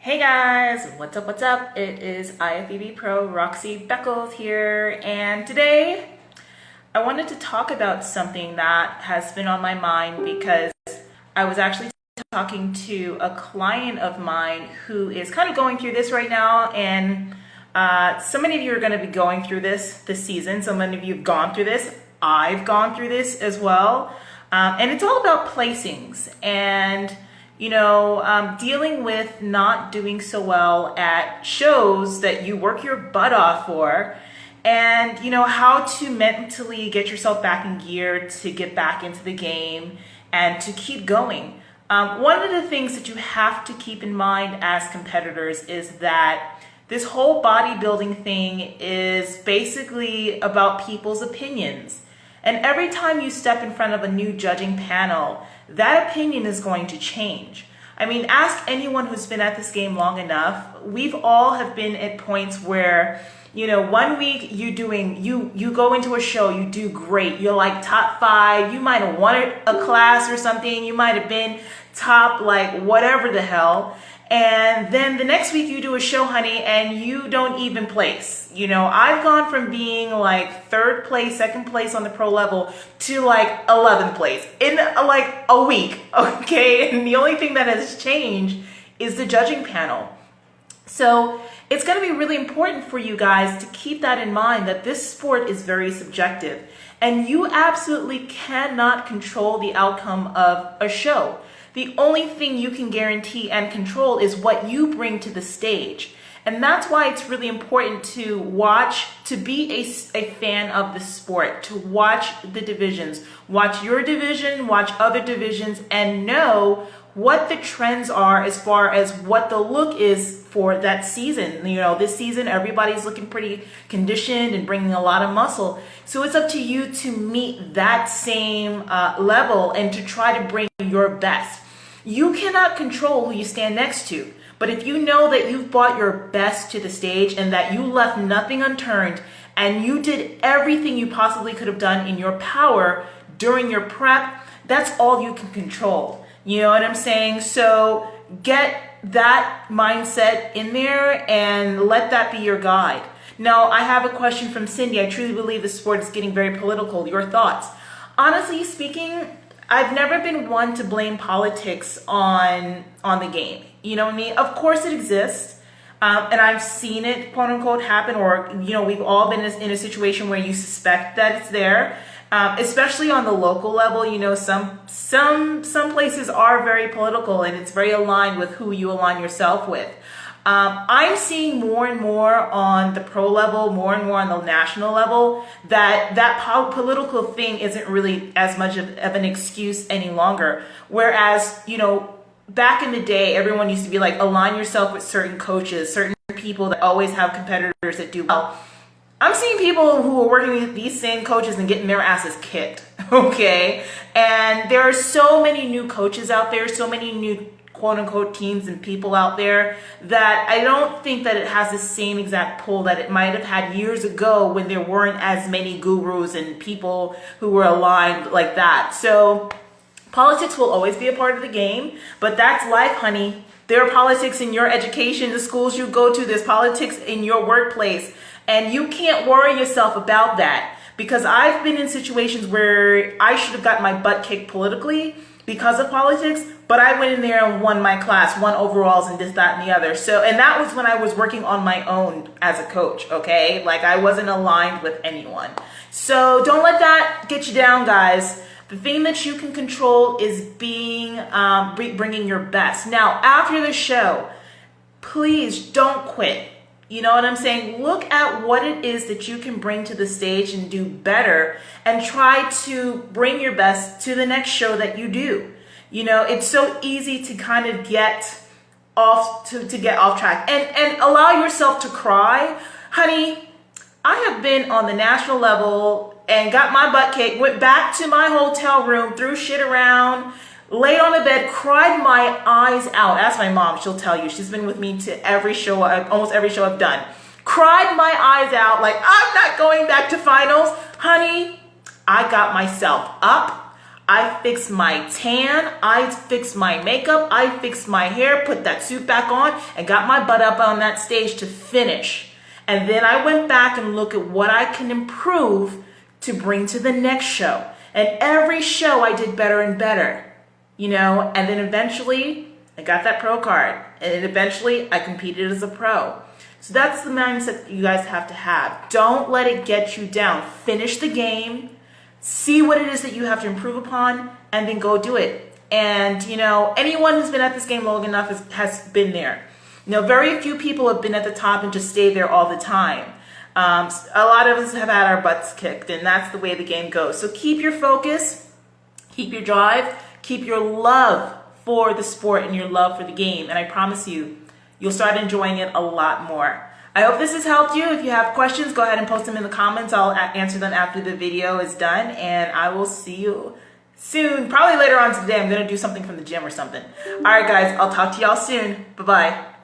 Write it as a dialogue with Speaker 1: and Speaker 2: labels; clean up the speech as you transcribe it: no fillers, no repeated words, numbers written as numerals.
Speaker 1: Hey guys, what's up, what's up? It is IFBB Pro Roxy Beckles here, and today I wanted to talk about something that has been on my mind because I was actually talking to a client of mine who is kind of going through this right now, and so many of you are going to be going through this season. So many of you have gone through this. I've gone through this as well, and it's all about placings and dealing with not doing so well at shows that you work your butt off for, and how to mentally get yourself back in gear to get back into the game and to keep going. One of the things that you have to keep in mind as competitors is that this whole bodybuilding thing is basically about people's opinions. And every time you step in front of a new judging panel, that opinion is going to change. I mean, ask anyone who's been at this game long enough. We've all have been at points where, 1 week you go into a show, you do great. You're like top 5. You might have won a class or something. You might have been top, like whatever the hell. And then the next week you do a show, honey, and you don't even place. I've gone from being like 3rd place, 2nd place on the pro level to like 11th place in like a week, okay? And the only thing that has changed is the judging panel. So it's going to be really important for you guys to keep that in mind, that this sport is very subjective and you absolutely cannot control the outcome of a show. The only thing you can guarantee and control is what you bring to the stage. And that's why it's really important to watch, to be a fan of the sport, to watch the divisions, watch your division, watch other divisions, and know what the trends are as far as what the look is for that season. This season, everybody's looking pretty conditioned and bringing a lot of muscle. So it's up to you to meet that same level and to try to bring your best. You cannot control who you stand next to, but if you know that you've brought your best to the stage and that you left nothing unturned and you did everything you possibly could have done in your power during your prep, that's all you can control. You know what I'm saying? So get that mindset in there and let that be your guide. Now, I have a question from Cindy. I truly believe the sport is getting very political. Your thoughts? Honestly speaking, I've never been one to blame politics on the game. You know what I mean? Of course it exists. And I've seen it, quote unquote, happen, or, we've all been in a situation where you suspect that it's there. Especially on the local level, some places are very political and it's very aligned with who you align yourself with. I'm seeing more and more on the pro level, more and more on the national level, that political thing isn't really as much of an excuse any longer. Whereas, back in the day, everyone used to be like, align yourself with certain coaches, certain people that always have competitors that do well. I'm seeing people who are working with these same coaches and getting their asses kicked, okay? And there are so many new coaches out there, so many new quote-unquote teams and people out there that I don't think that it has the same exact pull that it might have had years ago when there weren't as many gurus and people who were aligned like that. So politics will always be a part of the game, but that's life, honey. There are politics in your education, the schools you go to, there's politics in your workplace. And you can't worry yourself about that, because I've been in situations where I should have gotten my butt kicked politically because of politics, but I went in there and won my class, won overalls and this, that, and the other. So, and that was when I was working on my own as a coach, okay? Like I wasn't aligned with anyone. So don't let that get you down, guys. The thing that you can control is bringing your best. Now, after the show, please don't quit. You know what I'm saying? Look at what it is that you can bring to the stage and do better, and try to bring your best to the next show that you do. It's so easy to kind of get off track and allow yourself to cry. Honey, I have been on the national level and got my butt kicked, went back to my hotel room, threw shit around, laid on the bed, cried my eyes out. Ask my mom, she'll tell you. She's been with me to every show, almost every show I've done. Cried my eyes out like, I'm not going back to finals. Honey, I got myself up. I fixed my tan, I fixed my makeup, I fixed my hair, put that suit back on, and got my butt up on that stage to finish. And then I went back and looked at what I can improve to bring to the next show. And every show I did better and better, you know, and then eventually I got that pro card, and then eventually I competed as a pro. So that's the mindset you guys have to have. Don't let it get you down. Finish the game. See what it is that you have to improve upon, and then go do it. And, you know, anyone who's been at this game long enough has been there. You know, very few people have been at the top and just stayed there all the time. A lot of us have had our butts kicked, and that's the way the game goes. So keep your focus, keep your drive, keep your love for the sport and your love for the game. And I promise you, you'll start enjoying it a lot more. I hope this has helped you. If you have questions, go ahead and post them in the comments. I'll answer them after the video is done, and I will see you soon. Probably later on today. I'm going to do something from the gym or something. All right, guys, I'll talk to y'all soon. Bye-bye.